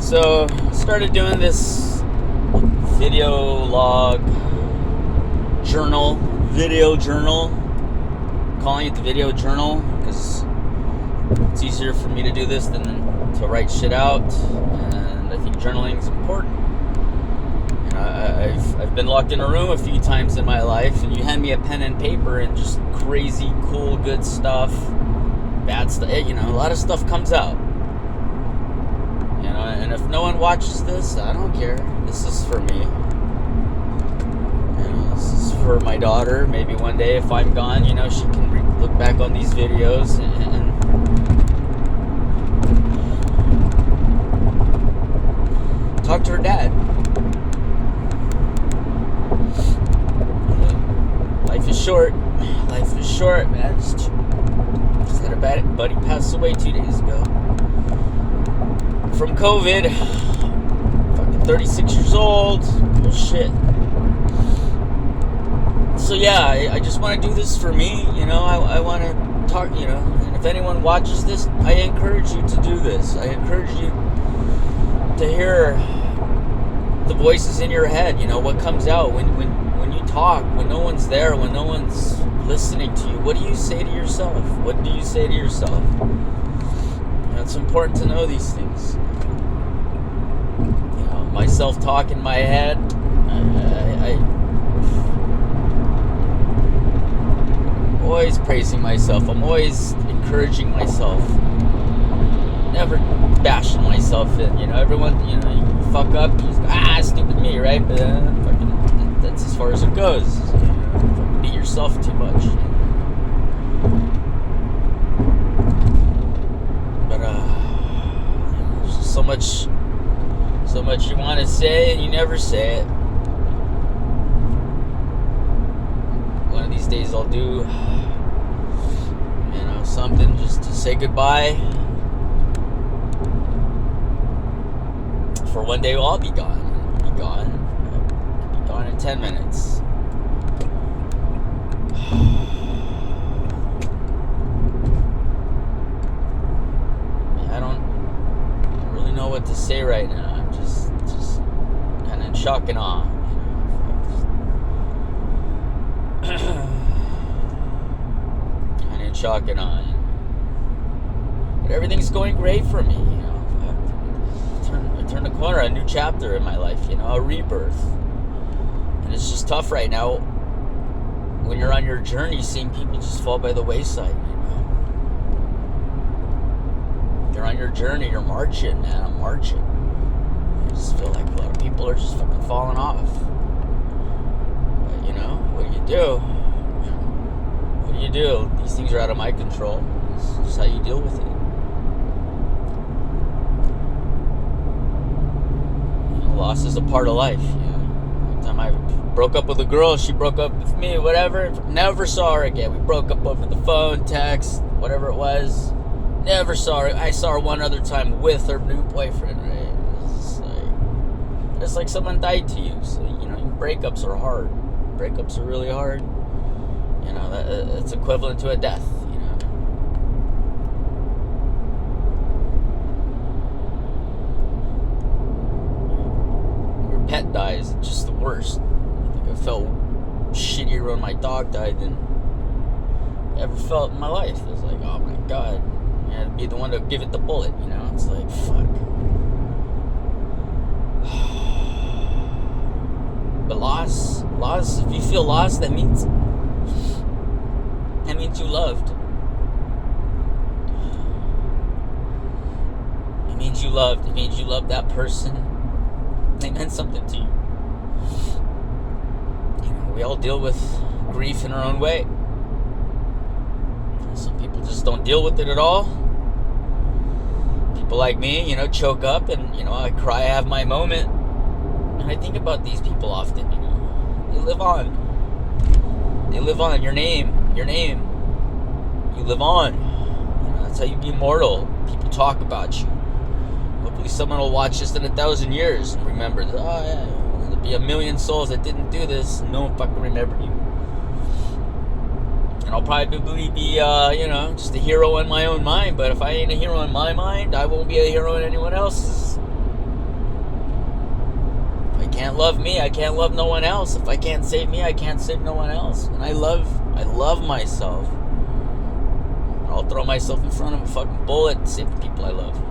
So, started doing this video log video journal, calling it the video journal because it's easier for me to do this than to write shit out, and I think journaling is important. You know, I've been locked in a room a few times in my life, and you hand me a pen and paper, and just crazy, cool, good stuff, bad stuff. You know, a lot of stuff comes out. You know, and if no one watches this, I don't care. This is for me. You know, this is for my daughter. Maybe one day, if I'm gone, you know, she can look back on these videos and talk to her dad. Life is short. Life is short, man. Just had a bad buddy pass away 2 days ago from COVID. Fucking 36 years old. Bullshit. So yeah, I just want to do this for me. You know, I want to talk. You know, and if anyone watches this, I encourage you to do this. I encourage you to hear the voices in your head. You know, what comes out when you talk, when no one's there, when no one's listening to you. What do you say to yourself? What do you say to yourself? You know, it's important to know these things. You know, my self-talk in my head, I'm always praising myself. I'm always encouraging myself. Never bashing myself in. You know, everyone, you know, you fuck up, you just go, stupid me, right? But fucking, that's as far as it goes. You know, beat yourself too much. But there's just so much you want to say and you never say it. One of these days I'll do, you know, something just to say goodbye. For one day I'll be gone. I'll be gone in 10 minutes. I don't really know what to say right now. I'm just kind of in shock and awe. Kind of in shock and awe. But everything's going great for me. You know, I turned a corner, a new chapter in my life. You know, a rebirth. And it's just tough right now when you're on your journey, seeing people just fall by the wayside. You know, you're on your journey, you're marching, man. I'm marching. I just feel like a lot of people are just fucking falling off. But you know, what do you do? What do you do? These things are out of my control. It's just how you deal with it. You know, loss is a part of life. You know, one time I broke up with a girl, she broke up with me, whatever. Never saw her again. We broke up over the phone, text, whatever it was. Never saw her. I saw her one other time with her new boyfriend, right? It's like someone died to you. So, you know, breakups are hard. Breakups are really hard. You know, it's equivalent to a death, you know. Your pet dies, it's just the worst. I think I felt shittier when my dog died than I ever felt in my life. It was like, oh my God. I had to be the one to give it the bullet, you know. It's like, fuck. But loss, if you feel lost, that means you loved. It means you loved. It means you loved that person. They meant something to you. You know, we all deal with grief in our own way. Some people just don't deal with it at all. People like me, you know, choke up and, you know, I cry, I have my moment. And I think about these people often, you know. They live on. They live on. Your name. You live on. You know, that's how you be immortal. People talk about you. Hopefully someone will watch this in 1,000 years and remember that, oh yeah, there'll be a million souls that didn't do this. No one fucking remembered you. And I'll probably be, you know, just a hero in my own mind. But if I ain't a hero in my mind, I won't be a hero in anyone else's. can't love me, I can't love no one else. If I can't save me, I can't save no one else. And I love myself. I'll throw myself in front of a fucking bullet to save the people I love.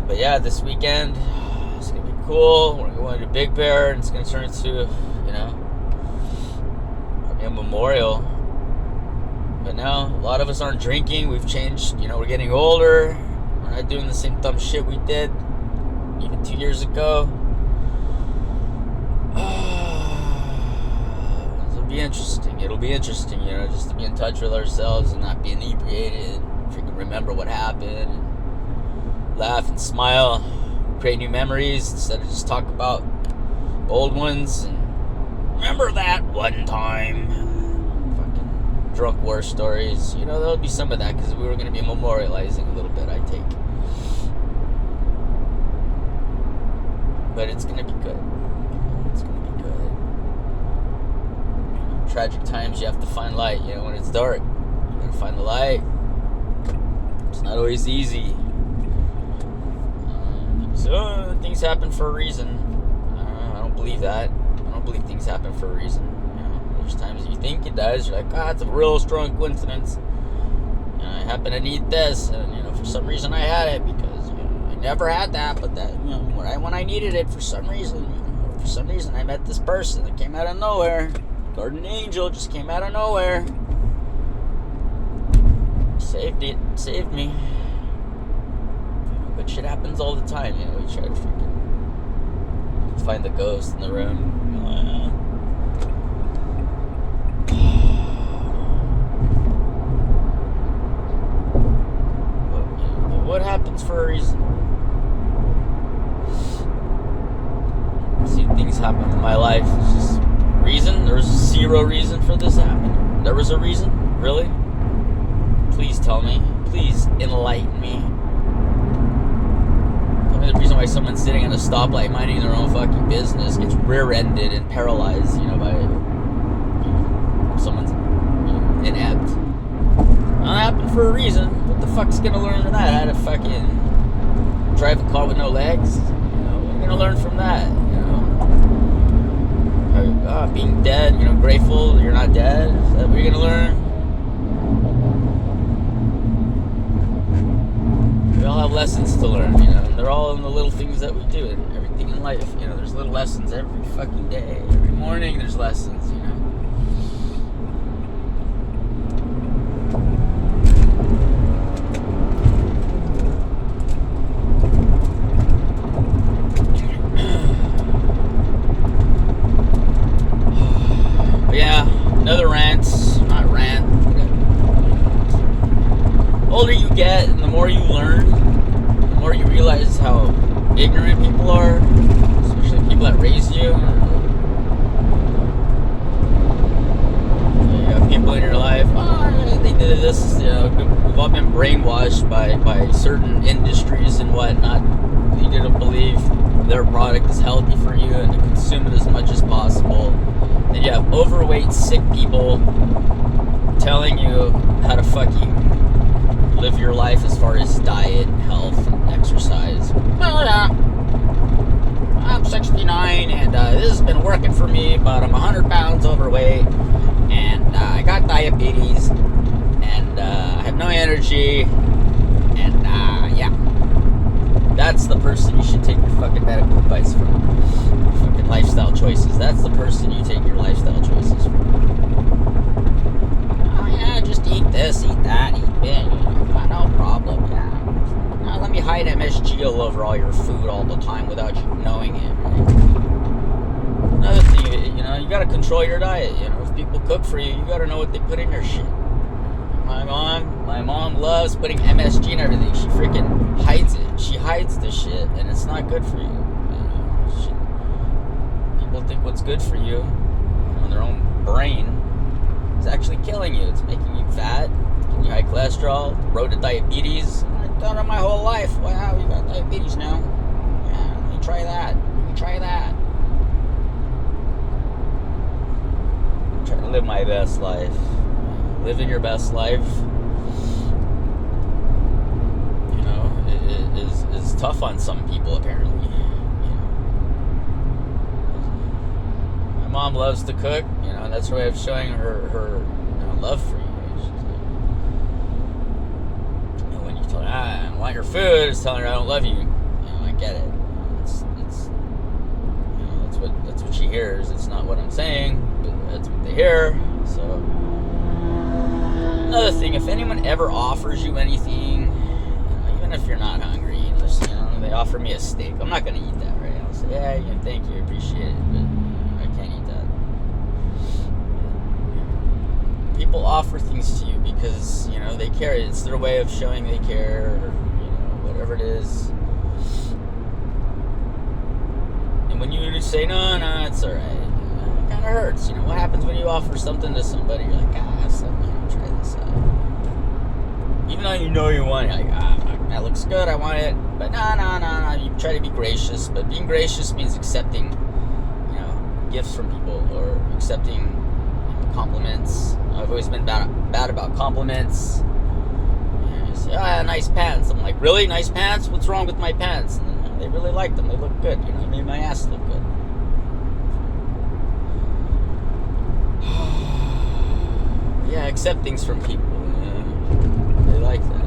But yeah, this weekend, it's going to be cool. We're going to Big Bear, and it's going to turn into, a memorial. But now, a lot of us aren't drinking. We've changed, we're getting older. We're not doing the same dumb shit we did even 2 years ago. It'll be interesting, just to be in touch with ourselves and not be inebriated. Freaking remember what happened. Laugh and smile. Create new memories instead of just talk about old ones. And remember that one time. Fucking drunk war stories. There'll be some of that because we were going to be memorializing a little bit, I take. But it's going to be good. It's going to be good. Tragic times, you have to find light. When it's dark, you got to find the light. It's not always easy. So things happen for a reason. I don't believe that. I don't believe things happen for a reason. There's times you think it does. You're like, it's a real strong coincidence. I happen to need this, and for some reason I had it because I never had that. But that when I needed it for some reason, I met this person that came out of nowhere. Guardian angel just came out of nowhere. Saved me. But shit happens all the time, we try to freaking find the ghost in the room. But what happens for a reason? See, things happen in my life. It's just reason? There was zero reason for this happening. There was a reason? Really? Please tell me. Please enlighten me. The reason why someone's sitting at a stoplight minding their own fucking business gets rear-ended and paralyzed, by someone's inept. That happened for a reason. What the fuck's gonna learn from that? How to fucking drive a car with no legs? What are you gonna learn from that? Being dead, grateful that you're not dead. Is that what you're gonna learn? We all have lessons to learn, and they're all in the little things that we do and everything in life. There's little lessons every fucking day. Every morning there's lessons, But yeah, another rant. Not rant. The older you get and the more you learn, the more you realize how ignorant people are, especially people that raised you. You have people in your life, they did this, we've all been brainwashed by certain industries and whatnot. You didn't believe their product is healthy for you and to consume it as much as possible. Then you have overweight, sick people telling you how to fucking live your life as far as diet, health, and exercise. Well, I'm 69 and this has been working for me, but I'm 100 pounds overweight and I got diabetes and I have no energy and yeah. That's the person you should take your fucking medical advice from. Fucking lifestyle choices. That's the person you take your lifestyle choices from. Oh yeah, just eat this, eat that, eat that. No problem, yeah. Now let me hide MSG all over all your food all the time without you knowing it. Right? Another thing, you gotta control your diet. If people cook for you, you gotta know what they put in your shit. My mom loves putting MSG in everything. She freaking hides it. She hides the shit, and it's not good for you. People think what's good for you in their own brain is actually killing you. It's making you fat, giving you high cholesterol, road to diabetes. I've done it my whole life. Wow, you got diabetes now. Yeah, let me try that. I'm trying to live my best life. living your best life, you know, is tough on some people apparently. My mom loves to cook, you know, and that's her way of showing her love for you. When you tell her, I want your food, it's telling her I don't love you. I get it. It's that's what she hears. It's not what I'm saying, but that's what they hear. So another thing, if anyone ever offers you anything, even if you're not hungry, they offer me a steak, I'm not gonna eat that, right? I'll say, yeah, thank you, appreciate it, but I can't eat that. People offer things to you because they care. It's their way of showing they care, or whatever it is. And when you say no, it's all right, it kind of hurts. What happens when you offer something to somebody? You're like, try this out. Even though you want it, like, that looks good, I want it. But no. You try to be gracious, but being gracious means accepting, gifts from people, or accepting compliments. I've always been bad about compliments. You say, nice pants. I'm like, really? Nice pants? What's wrong with my pants? And they really like them. They look good. It made my ass look good. Yeah, accept things from people. They like that.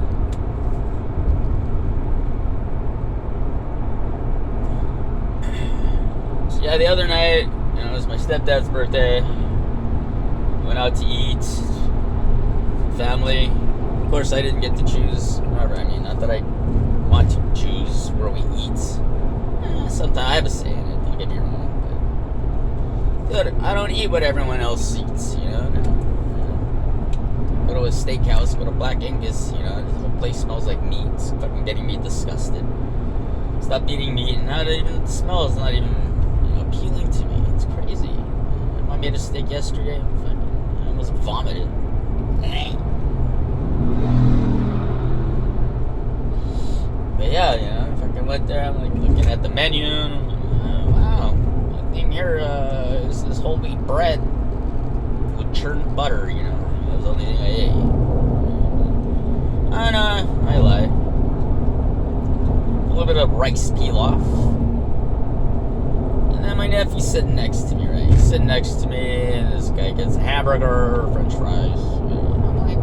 So yeah, the other night, it was my stepdad's birthday. Went out to eat. Family. Of course, I didn't get to choose. Whatever. Not that I want to choose where we eat. Sometimes I have a say in it. Don't get me wrong. But I don't eat what everyone else eats. Go to a steakhouse. Go to Black Angus. The whole place smells like meat. It's fucking getting me disgusted. Stop eating meat, and not even the smell is not even appealing to me. It's crazy. I made a steak yesterday. I almost vomited. But yeah, I fucking went there. I'm like looking at the menu, and I'm like, wow, that thing here is this whole wheat bread with churned butter. That was the only thing I ate. I lie. A little bit of rice pilaf. And then my nephew's sitting next to me, right? He's sitting next to me, and this guy gets a hamburger, french fries. I'm like,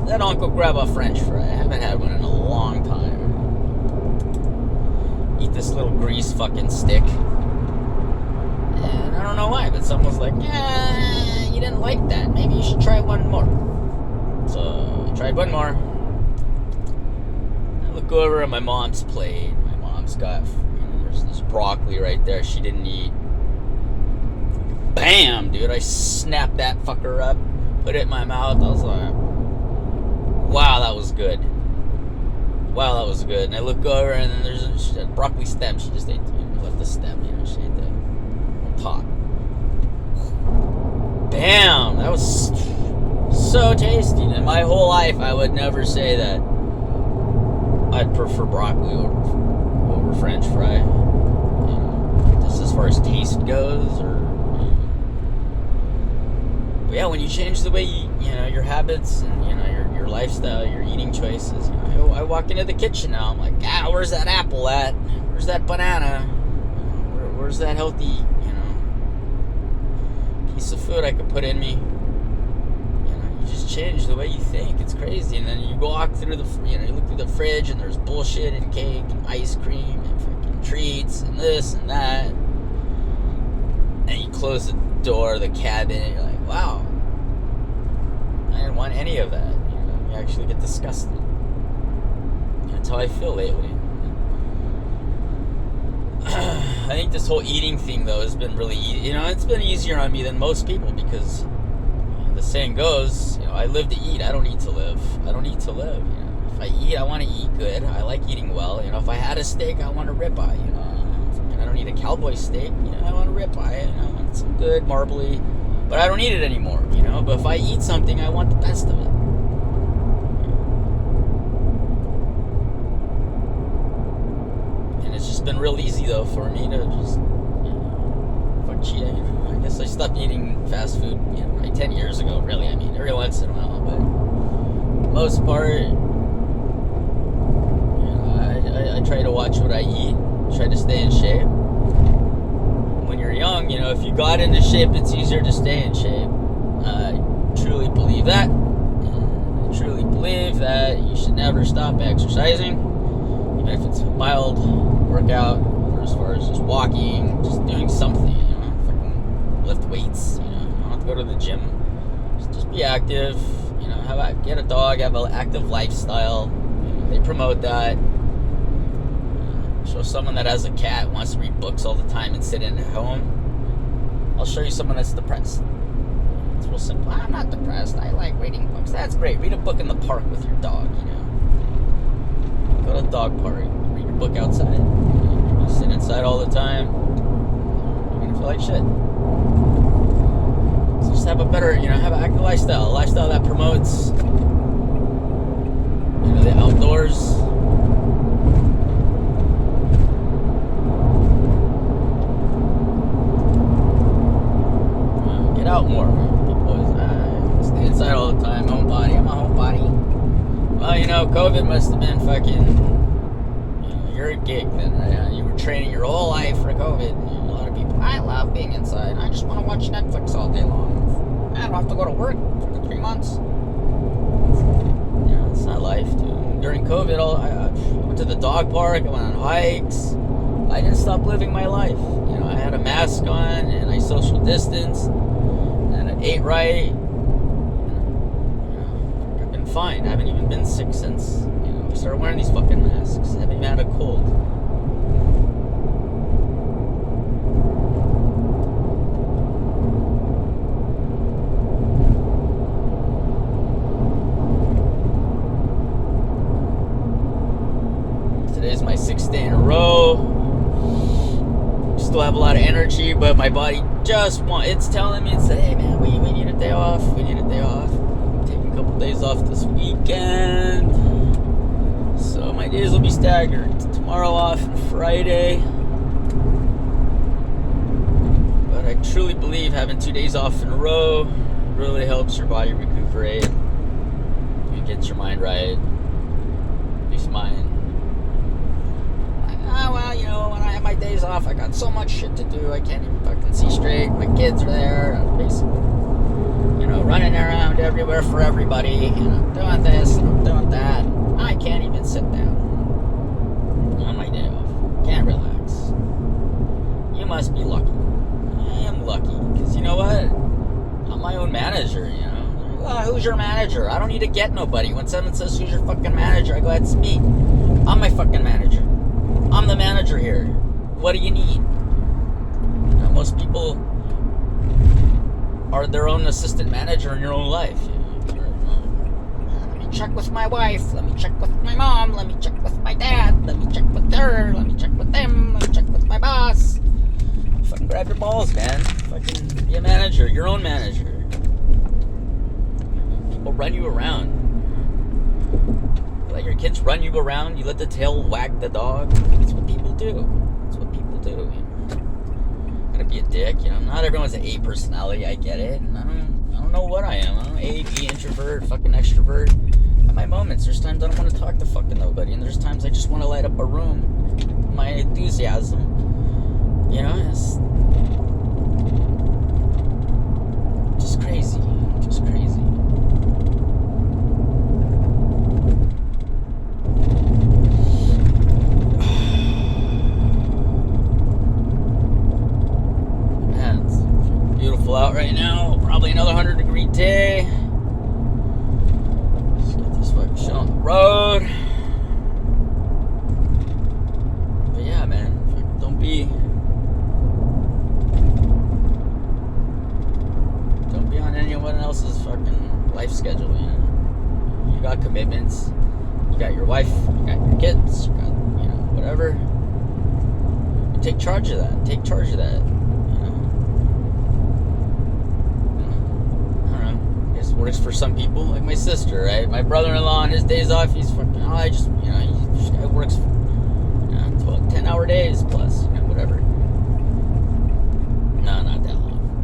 let Uncle grab a french fry. I haven't had one in a long time. Eat this little grease fucking stick. And I don't know why, but someone's like, you didn't like that. Maybe you should try one more. So I tried one more. I look over at my mom's plate. My mom's got, there's this broccoli right there she didn't eat. Bam, dude. I snapped that fucker up, put it in my mouth. I was like, wow, that was good. Wow, that was good. And I look over, and then there's a broccoli stem. She just ate, left the stem, she ate the top. Damn, that was so tasty. In my whole life, I would never say that I'd prefer broccoli over french fry. Just as far as taste goes, or but yeah, when you change the way your habits and your lifestyle, your eating choices. I walk into the kitchen now. I'm like, where's that apple at? Where's that banana? Where's that healthy, piece of food I could put in me? You just change the way you think. It's crazy. And then you walk through you look through the fridge, and there's bullshit and cake and ice cream and freaking treats and this and that. And you close the door of the cabinet, and you're like, wow, I didn't want any of that. You actually get disgusted. That's how I feel lately. I think this whole eating thing, though, has been really easy. It's been easier on me than most people, because the saying goes, I live to eat. I don't eat to live. I don't eat to live. If I eat, I want to eat good. I like eating well. If I had a steak, I want a ribeye. I don't eat a cowboy steak. I want a ribeye. I want some good marbly, but I don't eat it anymore. But if I eat something, I want the best of it. And it's just been real easy, though, for me to just fuck cheating. I guess I stopped eating fast food, like 10 years ago, really. I mean, every once in a while, but most part, I try to watch what I eat, try to stay in shape. When you're young, if you got into shape, it's easier to stay in shape. I truly believe that. I truly believe that you should never stop exercising, even if it's a mild workout, or as far as just walking, just doing something, fucking lift weights, you don't have to go to the gym. Just be active, get a dog, have an active lifestyle. They promote that. Show someone that has a cat, wants to read books all the time and sit in at home. I'll show you someone that's depressed. It's real simple. I'm not depressed. I like reading books. That's great. Read a book in the park with your dog, Go to the dog park. Read your book outside. You sit inside all the time, you're going to feel like shit. So just have a better, have an active lifestyle. A lifestyle that promotes, the outdoors. Out more. People always stay inside all the time. Homebody. I'm a homebody. Well, COVID must have been fucking. You're a gig then, right? You were training your whole life for COVID. A lot of people. I love being inside. I just want to watch Netflix all day long. I don't have to go to work for 3 months. It's not life, dude. During COVID, I went to the dog park. I went on hikes. I didn't stop living my life. I had a mask on and I social distanced. Ate right. I've been fine. I haven't even been sick since we started wearing these fucking masks. I haven't even had a cold. Today's my 6th day in a row. Still have a lot of energy, but my body it's telling me, hey man, we need a day off. We need a day off. I'm taking a couple days off this weekend. So my days will be staggered. Tomorrow off and Friday. But I truly believe having 2 days off in a row really helps your body recuperate. It gets your mind right. Peace of mind. When I have my days off, I got so much shit to do, I can't even fucking see straight. My kids are there, I'm basically, running around everywhere for everybody, doing this, and I'm doing that. I can't even sit down on my day off. Can't relax. You must be lucky. I am lucky, because you know what? I'm my own manager, who's your manager? I don't need to get nobody. When someone says, who's your fucking manager? I go, that's me. I'm my fucking manager. I'm the manager here. What do you need? Most people are their own assistant manager in your own life. Let me check with my wife. Let me check with my mom. Let me check with my dad. Let me check with her. Let me check with them. Let me check with my boss. Fucking grab your balls, man. Fucking be a manager. Your own manager. People run you around. Let your kids run you around. You let the tail wag the dog. That's what people do. That's what people do. Gotta be a dick. Not everyone's an A personality. I get it. And I don't know what I am. I don't know, A, B, introvert, fucking extrovert. I have my moments. There's times I don't want to talk to fucking nobody, and there's times I just want to light up a room. My enthusiasm. It's just crazy. Just crazy. Out right now, probably another 100-degree day. Let's get this fucking shit on the road. But yeah, man, don't be on anyone else's fucking life schedule. You got commitments. You got your wife. You got your kids. You got whatever. You take charge of that. Take charge of that. Works for some people, like my sister, right? My brother-in-law on his days off, he's fucking, this guy works 12, 10-hour days plus, whatever. No,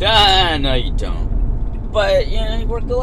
No, you don't. But, you know, you work a lot.